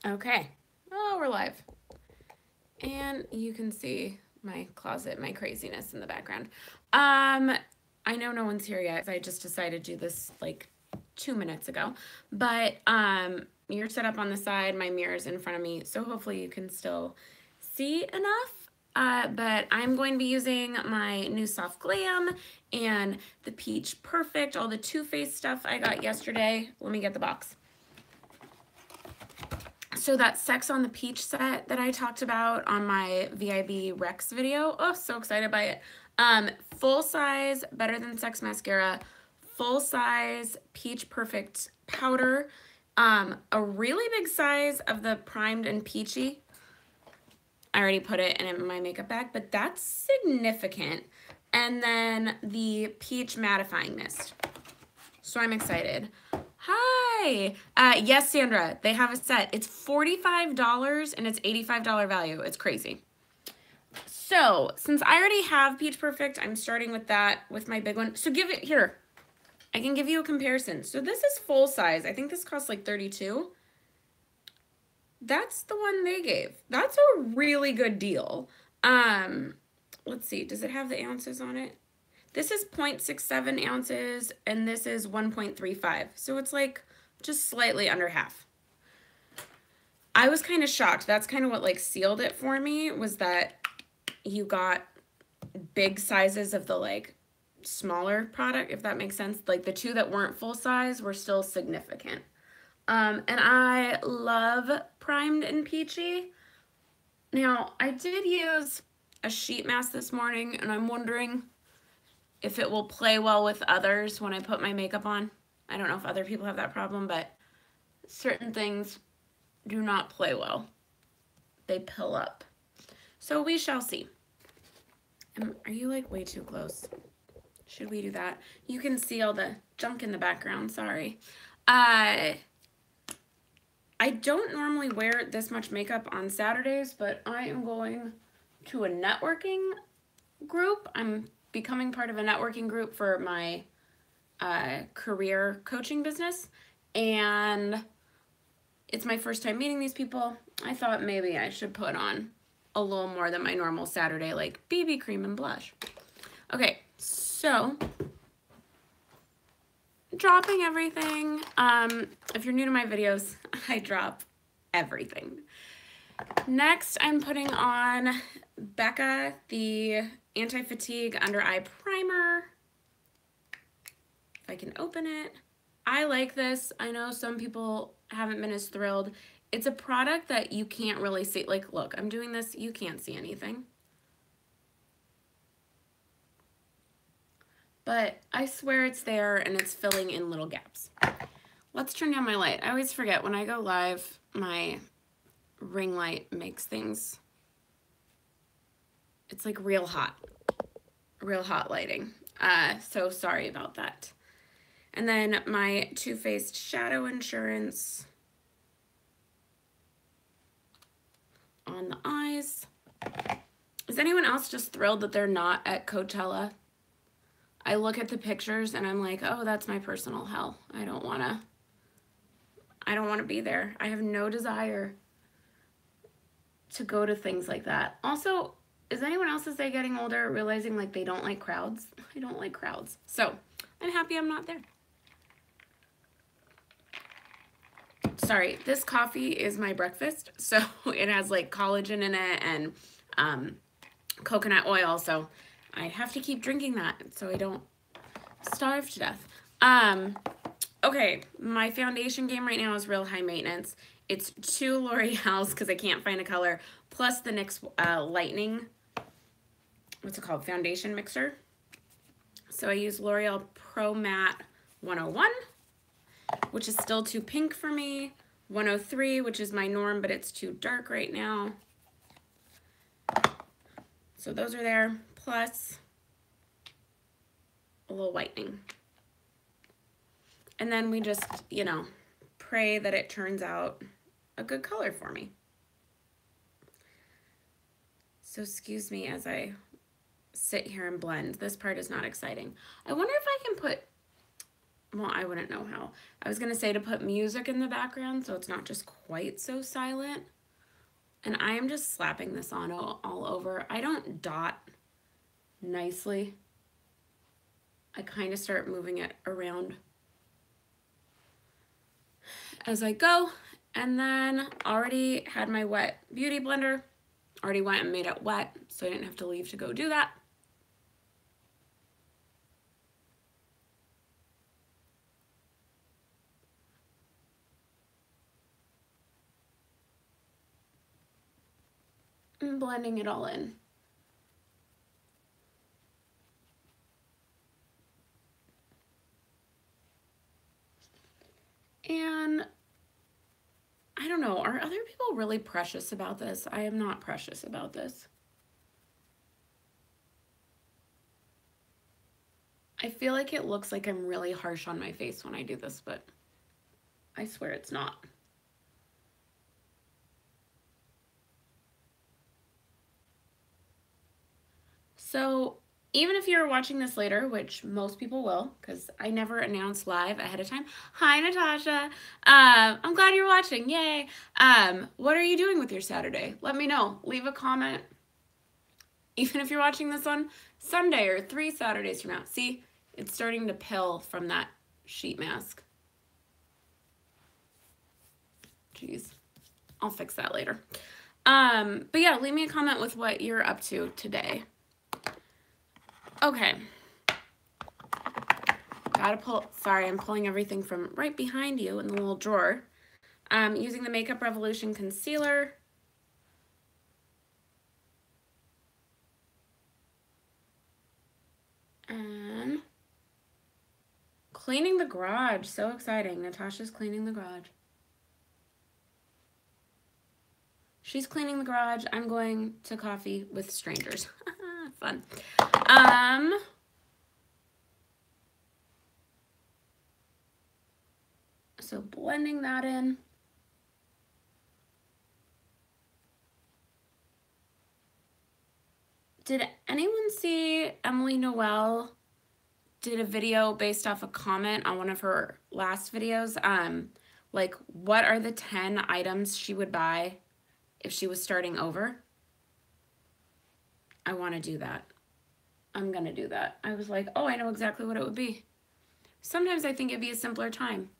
Okay. Oh, we're live. And you can see my closet, my craziness in the background. I know no one's here yet. I just decided to do this like 2 minutes ago. But you're set up on the side, my mirror's in front of me, so hopefully you can still see enough. But I'm going to be using my new Soft Glam and the Peach Perfect, all the Too Faced stuff I got yesterday. Let me get the box. So that Sex on the Peach set that I talked about on my VIB Rex video, oh, so excited by it. Full size Better Than Sex mascara, full size Peach Perfect powder, a really big size of the Primed and Peachy. I already put it in my makeup bag, but that's significant. And then the Peach Mattifying Mist. So I'm excited. Hi. Yes, Sandra, they have a set. It's $45 and it's $85 value. It's crazy. So since I already have Peach Perfect, I'm starting with that with my big one. So give it here. I can give you a comparison. So this is full size. I think this costs like $32. That's the one they gave. That's a really good deal. Let's see. Does it have the ounces on it? This is 0.67 ounces, and this is 1.35. So it's like just slightly under half. I was kind of shocked. That's kind of what like sealed it for me, was that you got big sizes of the like smaller product, if that makes sense. Like the two that weren't full size were still significant. And I love Primed and Peachy. Now, I did use a sheet mask this morning, and I'm wondering if it will play well with others when I put my makeup on. I don't know if other people have that problem, but certain things do not play well. They pill up. So we shall see. Are you like way too close? Should we do that? You can see all the junk in the background, sorry. I don't normally wear this much makeup on Saturdays, but I am going to a networking group. I'm becoming part of a networking group for my career coaching business, and it's my first time meeting these people. I thought maybe I should put on a little more than my normal Saturday, like BB cream and blush. Okay, so dropping everything. If you're new to my videos, I drop everything. Next, I'm putting on Becca, the Anti-Fatigue Under Eye Primer. If I can open it. I like this. I know some people haven't been as thrilled. It's a product that you can't really see. Like, look, I'm doing this. You can't see anything. But I swear it's there, and it's filling in little gaps. Let's turn down my light. I always forget when I go live, my ring light makes things, it's like real hot lighting. So sorry about that. And then my Too Faced Shadow Insurance on the eyes. Is anyone else just thrilled that they're not at Coachella? I look at the pictures and I'm like, oh, that's my personal hell. I don't want to be there. I have no desire to go to things like that. Also, is anyone else as they getting older realizing like they don't like crowds? I don't like crowds. So I'm happy I'm not there. Sorry, this coffee is my breakfast. So it has like collagen in it and coconut oil. So I have to keep drinking that so I don't starve to death. Okay, my foundation game right now is real high maintenance. It's 2 L'Oreal's because I can't find a color, plus the NYX Lightning, what's it called, foundation mixer. So I use L'Oreal Pro Matte 101, which is still too pink for me, 103, which is my norm, but it's too dark right now. So those are there, plus a little whitening. And then we just, you know, pray that it turns out a good color for me. So excuse me as I sit here and blend. This part is not exciting. I wonder if I can put well, I wouldn't know how. I was going to say to put music in the background so it's not just quite so silent. And I am just slapping this on all over. I don't dot nicely. I kind of start moving it around as I go. And then already had my wet beauty blender. Already went and made it wet, so I didn't have to leave to go do that. And blending it all in. And I don't know, are other people really precious about this? I am not precious about this. I feel like it looks like I'm really harsh on my face when I do this, but I swear it's not. So even if you're watching this later, which most people will, because I never announce live ahead of time. Hi, Natasha. I'm glad you're watching. Yay. What are you doing with your Saturday? Let me know. Leave a comment. Even if you're watching this on Sunday or 3 Saturdays from now. See, it's starting to pill from that sheet mask. Jeez. I'll fix that later. But yeah, leave me a comment with what you're up to today. Okay. Gotta pull, sorry, I'm pulling everything from right behind you in the little drawer. Using the Makeup Revolution concealer. And cleaning the garage, so exciting. Natasha's cleaning the garage. She's cleaning the garage. I'm going to coffee with strangers. Fun. So blending that in. Did anyone see Emily Noel did a video based off a comment on one of her last videos? Like, what are the 10 items she would buy if she was starting over? I want to do that. I'm going to do that. I was like, oh, I know exactly what it would be. Sometimes I think it'd be a simpler time.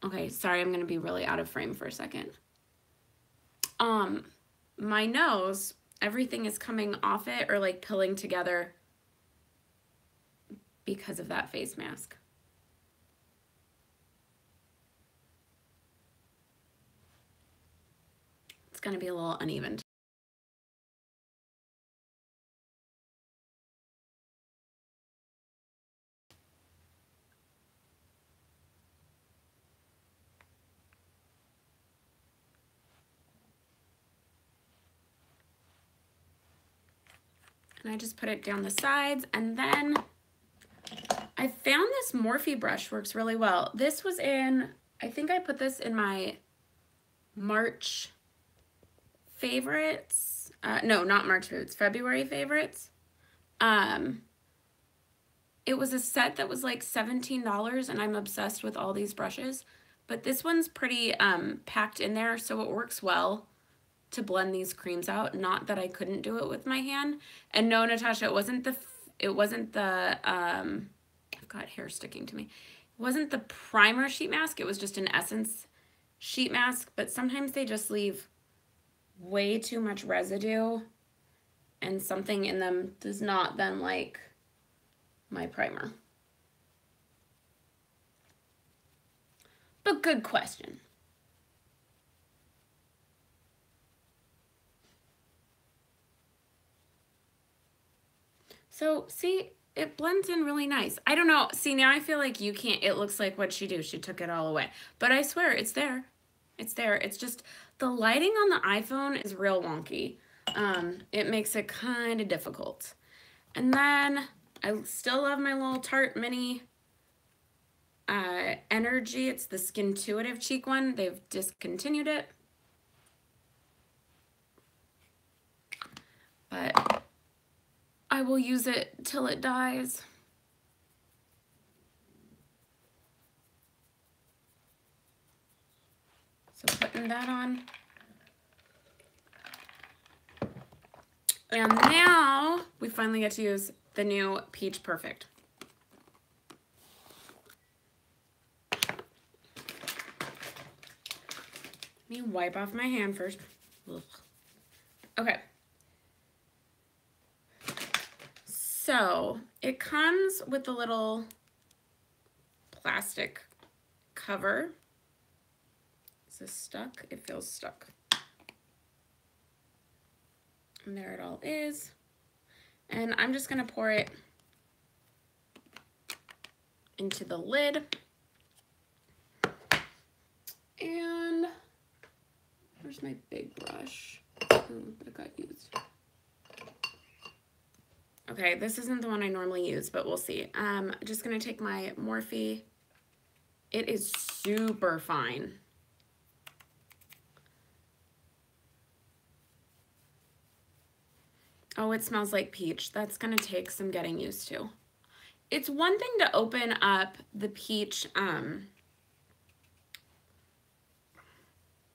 Okay, sorry, I'm going to be really out of frame for a second. My nose, everything is coming off it or like pilling together because of that face mask. It's going to be a little uneven. And I just put it down the sides, and then I found this Morphe brush works really well. This was in, I think I put this in my March favorites. No, not March favorites, February favorites. It was a set that was like $17, and I'm obsessed with all these brushes. But this one's pretty packed in there, so it works well to blend these creams out. Not that I couldn't do it with my hand. And no, Natasha, it wasn't the I've got hair sticking to me. It wasn't the primer sheet mask. It was just an Essence sheet mask, but sometimes they just leave way too much residue and something in them does not then like my primer. But good question. So see, it blends in really nice. I don't know. See, now I feel like you can't, it looks like what'd she do? She took it all away. But I swear, it's there. It's there. It's just, the lighting on the iPhone is real wonky. It makes it kind of difficult. And then, I still love my little Tarte Mini Energy. It's the Skintuitive cheek one. They've discontinued it. But I will use it till it dies. So putting that on. And now we finally get to use the new Peach Perfect. Let me wipe off my hand first. Ugh. Okay. So it comes with a little plastic cover. Is this stuck? It feels stuck. And there it all is. And I'm just gonna pour it into the lid. And where's my big brush? Ooh, it got used. Okay, this isn't the one I normally use, but we'll see. I'm just gonna take my Morphe. It is super fine. Oh, it smells like peach. That's gonna take some getting used to. It's one thing to open up the peach,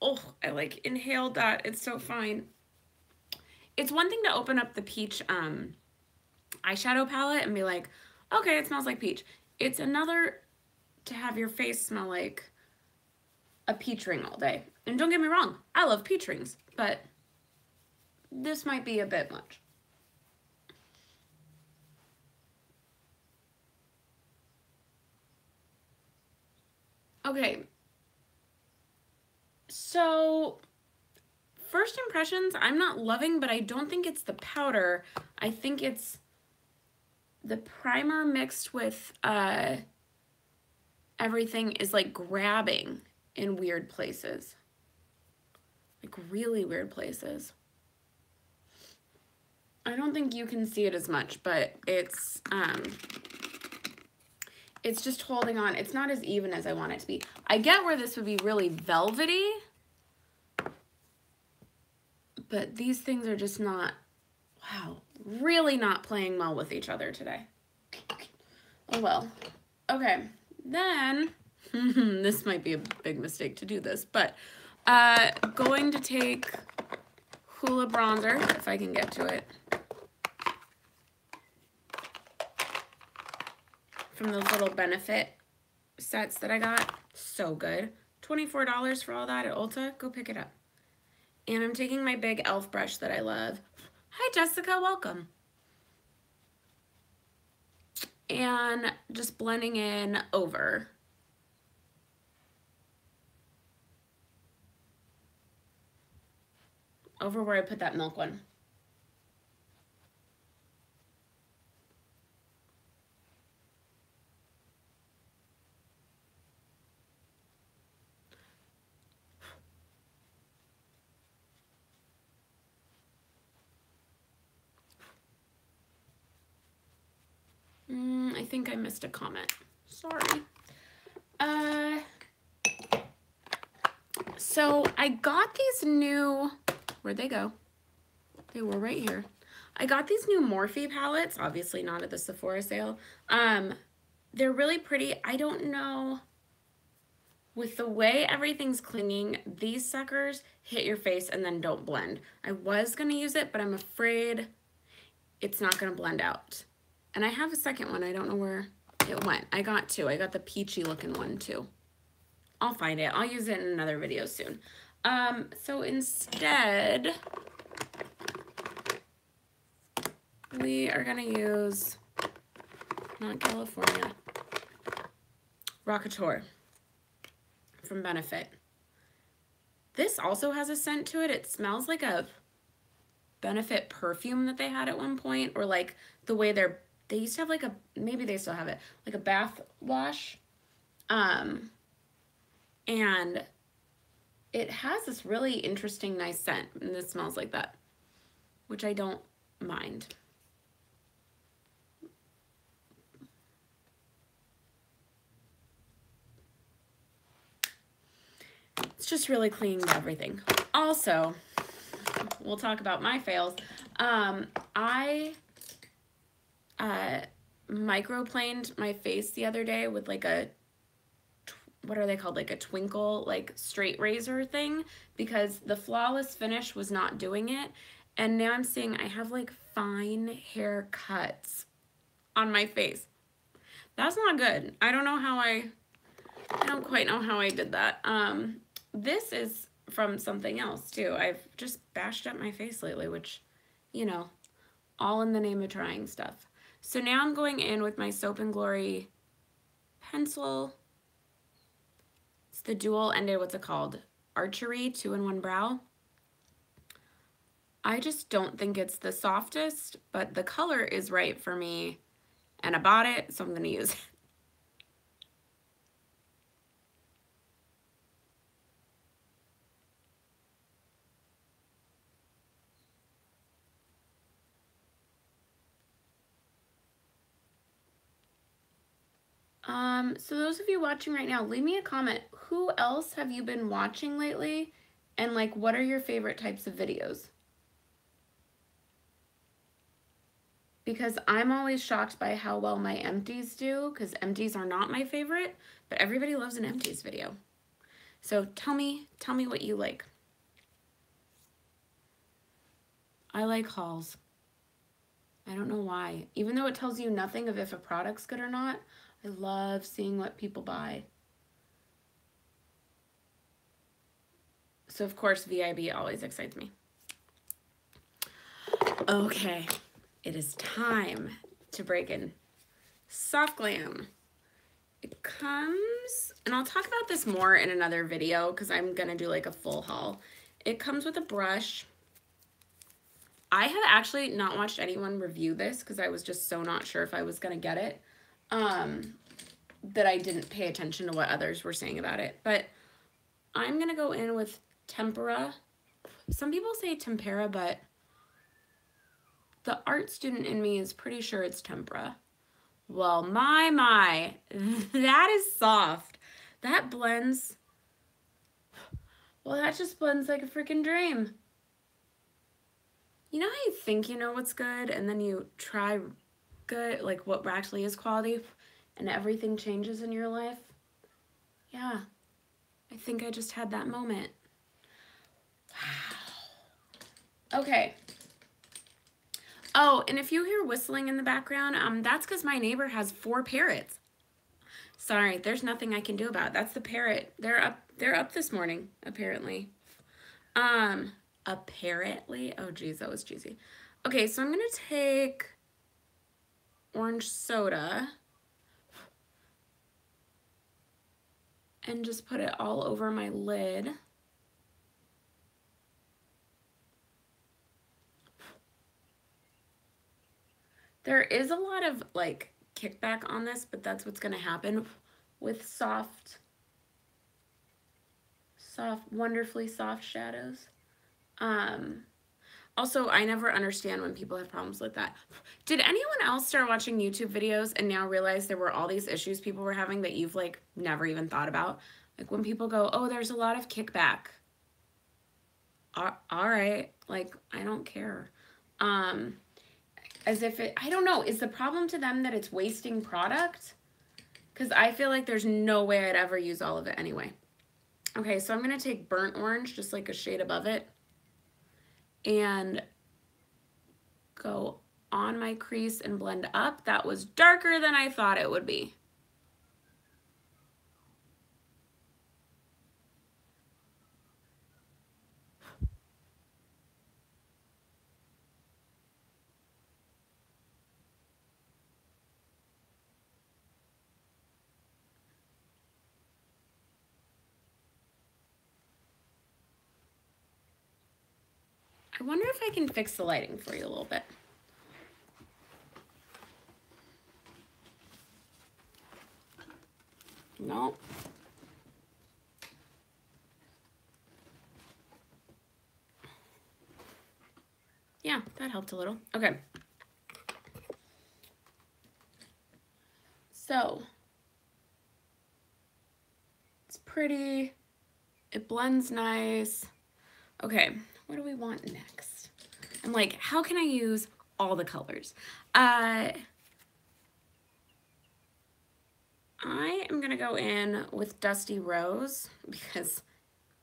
oh, I like inhaled that. It's so fine. It's one thing to open up the peach eyeshadow palette and be like, okay, it smells like peach. It's another to have your face smell like a peach ring all day. And don't get me wrong, I love peach rings, but this might be a bit much. Okay, so first impressions, I'm not loving, but I don't think it's the powder. I think it's the primer mixed with everything is like grabbing in weird places, like really weird places. I don't think you can see it as much, but it's just holding on. It's not as even as I want it to be. I get where this would be really velvety, but these things are just not, wow, really not playing well with each other today. Oh well. Okay, then, this might be a big mistake to do this, but going to take Hoola bronzer, if I can get to it, from those little Benefit sets that I got. So good. $24 for all that at Ulta. Go pick it up. And I'm taking my big e.l.f. brush that I love. Hi, Jessica. Welcome. And just blending in over. Over where I put that milk one. I think I missed a comment. Sorry. So I got these new, where'd they go? They were right here. I got these new Morphe palettes, obviously not at the Sephora sale. They're really pretty. I don't know, with the way everything's clinging, these suckers hit your face and then don't blend. I was gonna use it, but I'm afraid it's not gonna blend out. And I have a second one. I don't know where it went. I got two. I got the peachy looking one too. I'll find it. I'll use it in another video soon. So instead, we are gonna use, not California, Rockateur from Benefit. This also has a scent to it. It smells like a Benefit perfume that they had at one point, or like the way they used to have like a, maybe they still have it, like a bath wash. And it has this really interesting, nice scent, and it smells like that, which I don't mind. It's just really clinging to everything. Also, we'll talk about my fails. I microplaned my face the other day with like a what are they called? Like a twinkle, like straight razor thing, because the flawless finish was not doing it. And now I'm seeing I have like fine hair cuts on my face. That's not good. I don't quite know how I did that. This is from something else too. I've just bashed up my face lately, which, you know, all in the name of trying stuff. So now I'm going in with my Soap and Glory pencil. It's the dual-ended, what's it called? Archery 2-in-1 brow. I just don't think it's the softest, but the color is right for me, and I bought it, so I'm gonna use it. So those of you watching right now, leave me a comment. Who else have you been watching lately? And like, what are your favorite types of videos? Because I'm always shocked by how well my empties do, because empties are not my favorite, but everybody loves an empties video. So tell me what you like. I like hauls. I don't know why. Even though it tells you nothing of if a product's good or not, I love seeing what people buy. So of course, VIB always excites me. Okay, it is time to break in Soft Glam. It comes, and I'll talk about this more in another video because I'm gonna do like a full haul. It comes with a brush. I have actually not watched anyone review this because I was just so not sure if I was gonna get it, that I didn't pay attention to what others were saying about it. But I'm gonna go in with Tempera. Some people say Tempera, but the art student in me is pretty sure it's Tempera. Well, my, that is soft. That blends, well, that just blends like a freaking dream. You know how you think you know what's good, and then you try good, like what actually is quality, and everything changes in your life? Yeah, I think I just had that moment. Wow. Okay. Oh, and if you hear whistling in the background, that's because my neighbor has 4 parrots. Sorry, there's nothing I can do about it. That's the parrot. They're up this morning, apparently. Apparently? Oh, geez, that was cheesy. Okay, so I'm gonna take orange soda and just put it all over my lid. There is a lot of like kickback on this, but that's what's gonna happen with soft, wonderfully soft shadows. Also, I never understand when people have problems with that. Did anyone else start watching YouTube videos and now realize there were all these issues people were having that you've like never even thought about? Like when people go, oh, there's a lot of kickback. All right, like I don't care. As if it, I don't know, is the problem to them that it's wasting product? Because I feel like there's no way I'd ever use all of it anyway. Okay, so I'm gonna take burnt orange, just like a shade above it, and go on my crease and blend up. That was darker than I thought it would be. I wonder if I can fix the lighting for you a little bit. No. Yeah, that helped a little. Okay. So, it's pretty. It blends nice. Okay, what do we want next? I'm like, how can I use all the colors? I'm I am gonna go in with Dusty Rose because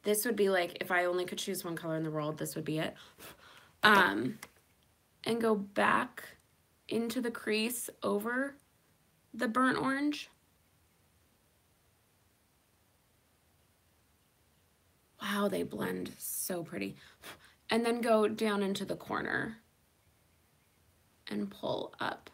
this would be like, if I only could choose one color in the world, this would be it. And go back into the crease over the burnt orange. Wow, they blend so pretty. And then go down into the corner and pull up.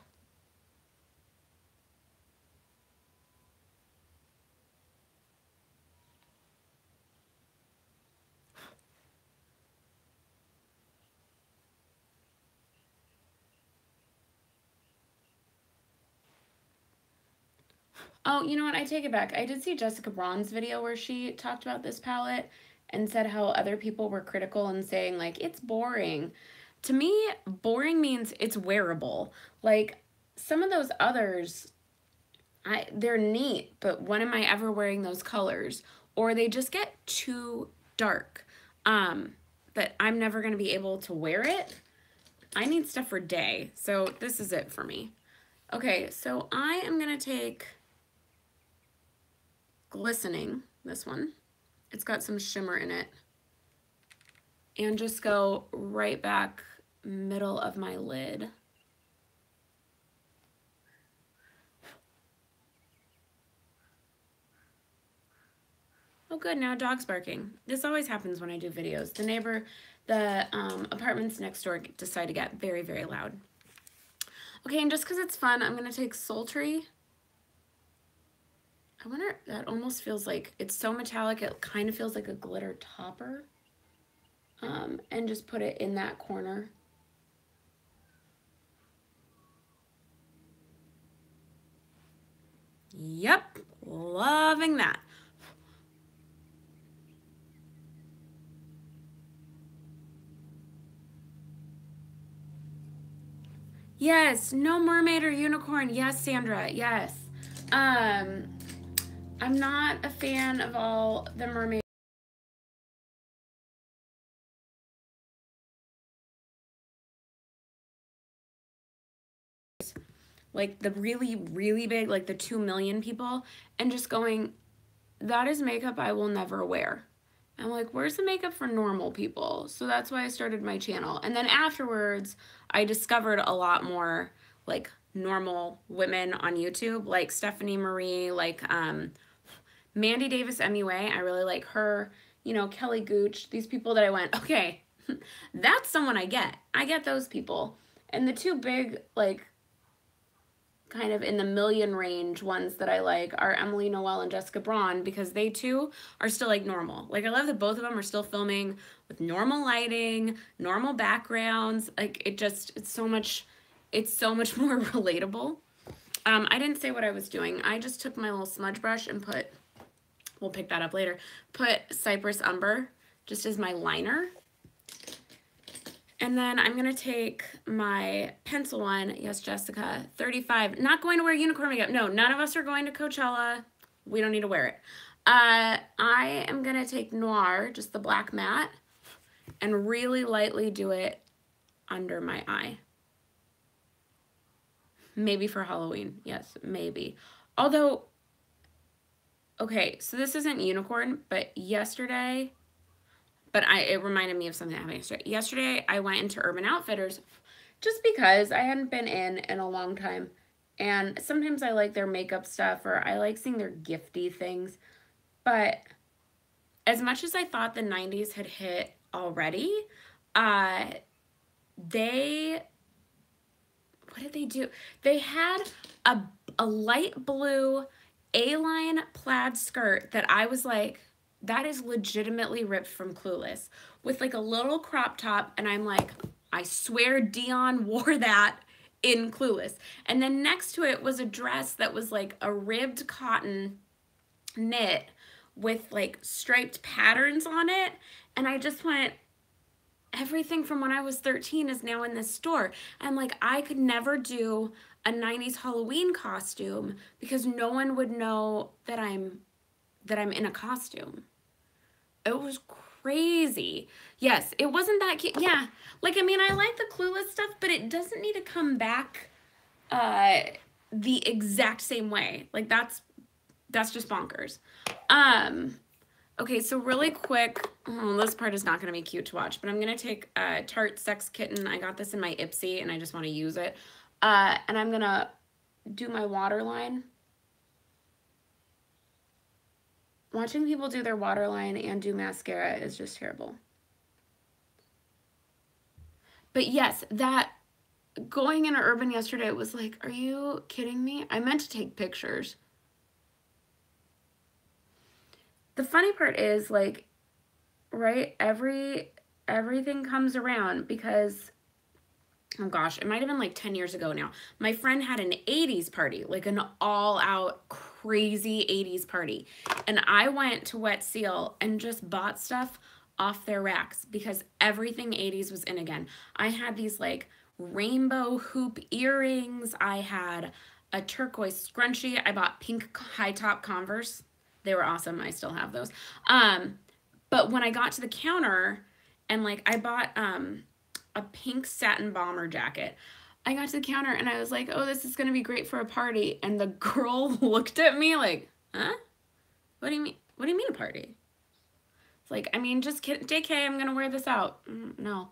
Oh, you know what? I take it back. I did see Jessica Braun's video where she talked about this palette and said how other people were critical and saying, like, it's boring. To me, boring means it's wearable. Like, some of those others, they're neat, but when am I ever wearing those colors? Or they just get too dark. But I'm never going to be able to wear it. I need stuff for day. So this is it for me. Okay, so I am going to take Glistening, this one. It's got some shimmer in it. And just go right back middle of my lid. Oh good, now a dog's barking. This always happens when I do videos. The apartments next door decide to get very, very loud. Okay, and just because it's fun, I'm gonna take Sultry. I wonder, that almost feels like, it's so metallic, it kind of feels like a glitter topper. And just put it in that corner. Yep, loving that. Yes, no mermaid or unicorn. Yes, Sandra, yes. I'm not a fan of all the mermaid. Like the really, really big, like the 2 million people, and just going, that is makeup I will never wear. I'm like, where's the makeup for normal people? So that's why I started my channel. And then afterwards, I discovered a lot more like normal women on YouTube, like Stephanie Marie, like Mandy Davis MUA. I really like her, you know, Kelly Gooch, these people that I went, okay, that's someone I get. I get those people. And the two big, like, kind of in the million range ones that I like are Emily Noel and Jessica Braun, because they too are still like normal. Like I love that both of them are still filming with normal lighting, normal backgrounds. Like it's so much more relatable. I didn't say what I was doing. I just took my little smudge brush and we'll pick that up later, put Cypress Umber just as my liner. And then I'm going to take my pencil one, yes, Jessica, 35. Not going to wear unicorn makeup. No, none of us are going to Coachella. We don't need to wear it. I am going to take Noir, just the black matte, and really lightly do it under my eye. Maybe for Halloween. Yes, maybe. Although, okay, so this isn't unicorn, but yesterday... But it reminded me of something that happened yesterday. Yesterday, I went into Urban Outfitters just because I hadn't been in a long time. And sometimes I like their makeup stuff, or I like seeing their gifty things. But as much as I thought the 90s had hit already, what did they do? They had a light blue A-line plaid skirt that I was like, that is legitimately ripped from Clueless, with like a little crop top, and I'm like, I swear Dion wore that in Clueless. And then next to it was a dress that was like a ribbed cotton knit with like striped patterns on it, and I just went, everything from when I was 13 is now in this store. And like, I could never do a 90s Halloween costume because no one would know that I'm in a costume. It was crazy. Yes, it wasn't that cute. Yeah, like, I mean, I like the Clueless stuff, but it doesn't need to come back the exact same way. Like, that's That's just bonkers. Okay, so really quick, this part is not going to be cute to watch, but I'm going to take Tarte Sex Kitten. I got this in my Ipsy, and I just want to use it. And I'm going to do my waterline. Watching people do their waterline and do mascara is just terrible. But yes, that going into Urban yesterday was like, are you kidding me? I meant to take pictures. The funny part is, like, right, everything comes around because, oh gosh, it might have been like 10 years ago now. My friend had an 80s party, like an all-out crazy 80s party. And I went to Wet Seal and just bought stuff off their racks because everything 80s was in again. I had these like rainbow hoop earrings. I had a turquoise scrunchie. I bought pink high top Converse. They were awesome. I still have those. But when I got to the counter and like I bought a pink satin bomber jacket, I got to the counter and I was like, oh, this is going to be great for a party. And the girl looked at me like, huh? What do you mean? What do you mean a party? It's like, I mean, just kidding. JK, I'm going to wear this out. No.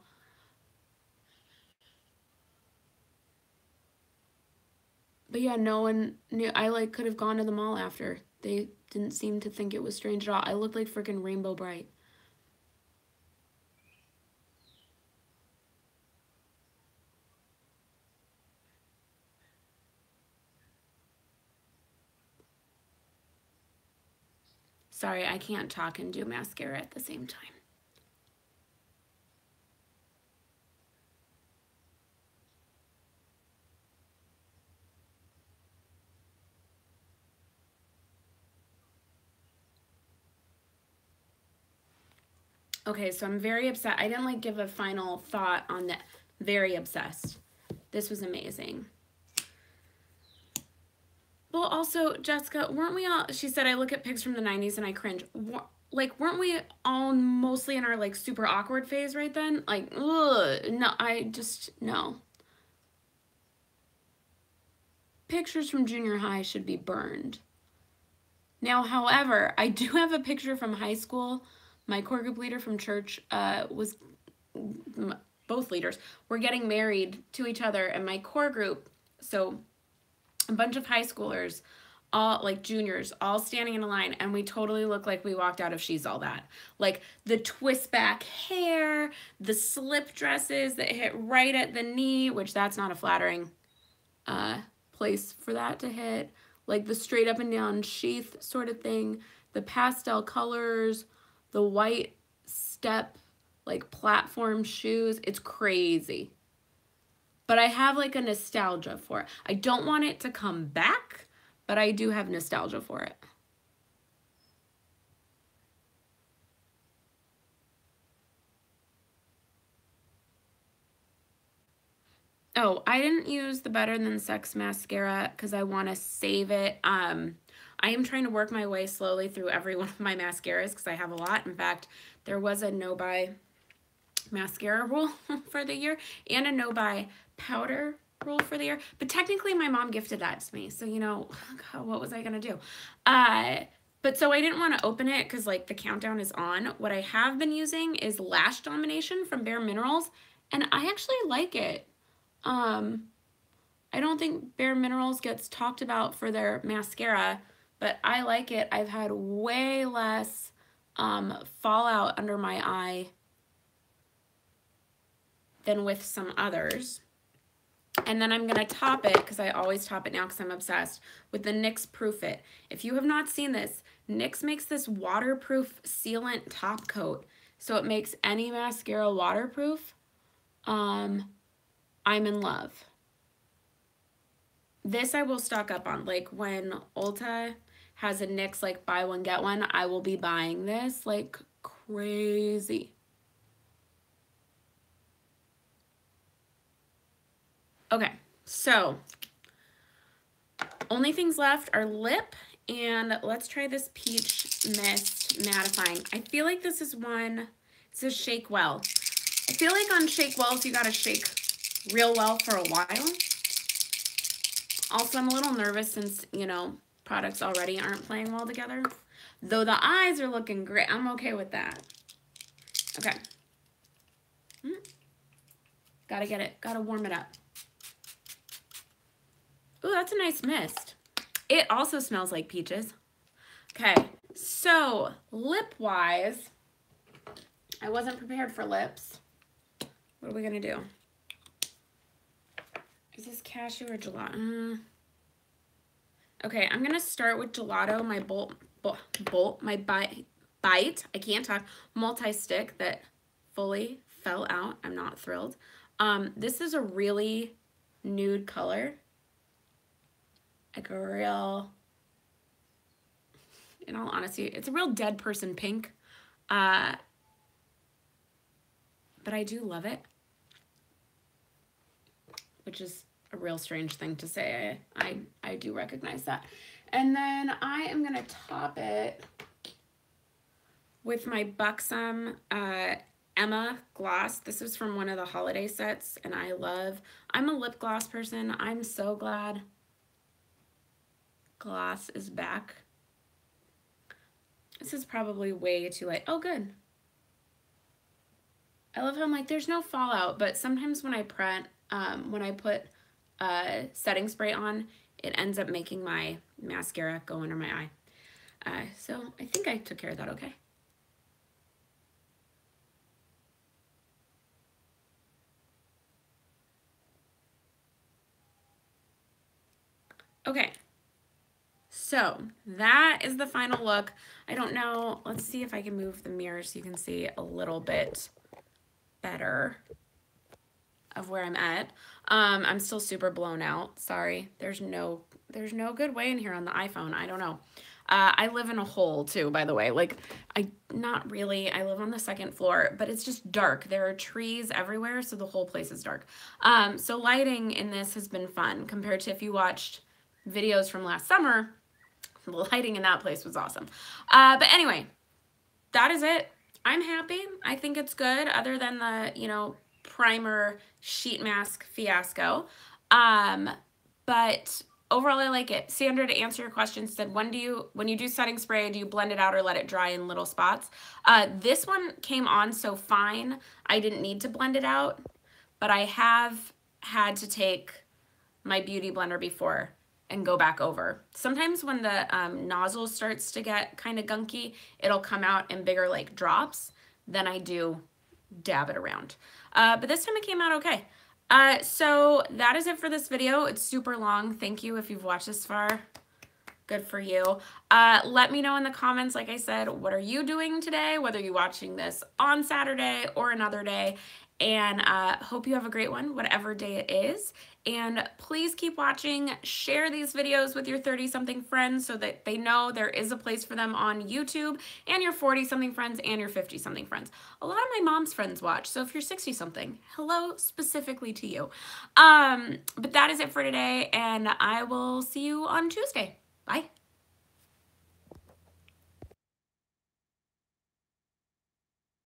But yeah, no one knew. I like could have gone to the mall after. They didn't seem to think it was strange at all. I looked like freaking Rainbow Bright. Sorry, I can't talk and do mascara at the same time. Okay, so I'm very upset. I didn't like give a final thought on that. Very obsessed. This was amazing. Well, also, Jessica, weren't we all, she said, I look at pics from the 90s and I cringe. Like, weren't we all mostly in our, like, super awkward phase right then? Like, ugh, no, no. Pictures from junior high should be burned. Now, however, I do have a picture from high school. My core group leader from church both leaders were getting married to each other, and my core group, so a bunch of high schoolers, all like juniors, all standing in a line, and we totally look like we walked out of She's All That. Like the twist back hair, the slip dresses that hit right at the knee, which that's not a flattering place for that to hit. Like the straight up and down sheath sort of thing, the pastel colors, the white step, like platform shoes. It's crazy. But I have like a nostalgia for it. I don't want it to come back, but I do have nostalgia for it. Oh, I didn't use the Better Than Sex mascara because I want to save it. I am trying to work my way slowly through every one of my mascaras because I have a lot. In fact, there was a no-buy mascara rule for the year and a no-buy powder rule for the year. But technically, my mom gifted that to me. So, you know, God, what was I going to do? But so I didn't want to open it because, like, the countdown is on. What I have been using is Lash Domination from Bare Minerals, and I actually like it. I don't think Bare Minerals gets talked about for their mascara, but I like it. I've had way less fallout under my eye than with some others. And then I'm going to top it, because I always top it now because I'm obsessed, with the NYX Proof It. If you have not seen this, NYX makes this waterproof sealant top coat. So it makes any mascara waterproof. I'm in love. This I will stock up on. Like when Ulta has a NYX like buy one get one, I will be buying this like crazy. Okay, so only things left are lip, and let's try this Peach Mist Mattifying. I feel like this is one, it says shake well. I feel like on shake wells you gotta shake real well for a while. Also, I'm a little nervous since, you know, products already aren't playing well together. Though the eyes are looking great. I'm okay with that. Okay. Gotta get it. Gotta warm it up. Ooh, that's a nice mist. It also smells like peaches. Okay, so lip-wise, I wasn't prepared for lips. What are we gonna do? Is this cashew or gelato? Okay, I'm gonna start with gelato, my my bite, I can't talk, multi-stick that fully fell out. I'm not thrilled. This is a really nude color. Like a real, in all honesty, it's a real dead person pink. But I do love it. Which is a real strange thing to say. I do recognize that. And then I am gonna top it with my Buxom Emma gloss. This is from one of the holiday sets, and I'm a lip gloss person. I'm so glad gloss is back. This is probably way too light. Oh, good. I love how I'm like, there's no fallout, but sometimes when I put setting spray on, it ends up making my mascara go under my eye. So I think I took care of that okay. Okay, so that is the final look. I don't know, let's see if I can move the mirror so you can see a little bit better of where I'm at. I'm still super blown out, sorry. There's no good way in here on the iPhone, I don't know. I live in a hole too, by the way. Like, not really, I live on the second floor, but it's just dark. There are trees everywhere, so the whole place is dark. So lighting in this has been fun compared to if you watched videos from last summer. The lighting in that place was awesome. But anyway, that is it. I'm happy. I think it's good, other than the, you know, primer sheet mask fiasco. But overall, I like it. Sandra, to answer your question, said, when you do setting spray, do you blend it out or let it dry in little spots? This one came on so fine, I didn't need to blend it out, but I have had to take my beauty blender before and go back over. Sometimes when the nozzle starts to get kind of gunky, it'll come out in bigger like drops. Then I do dab it around. But this time it came out okay. So that is it for this video. It's super long. Thank you if you've watched this far. Good for you. Let me know in the comments, like I said, what are you doing today, whether you're watching this on Saturday or another day. And hope you have a great one, whatever day it is. And please keep watching. Share these videos with your 30-something friends so that they know there is a place for them on YouTube, and your 40-something friends and your 50-something friends. A lot of my mom's friends watch, so if you're 60-something, hello specifically to you. But that is it for today, and I will see you on Tuesday. Bye.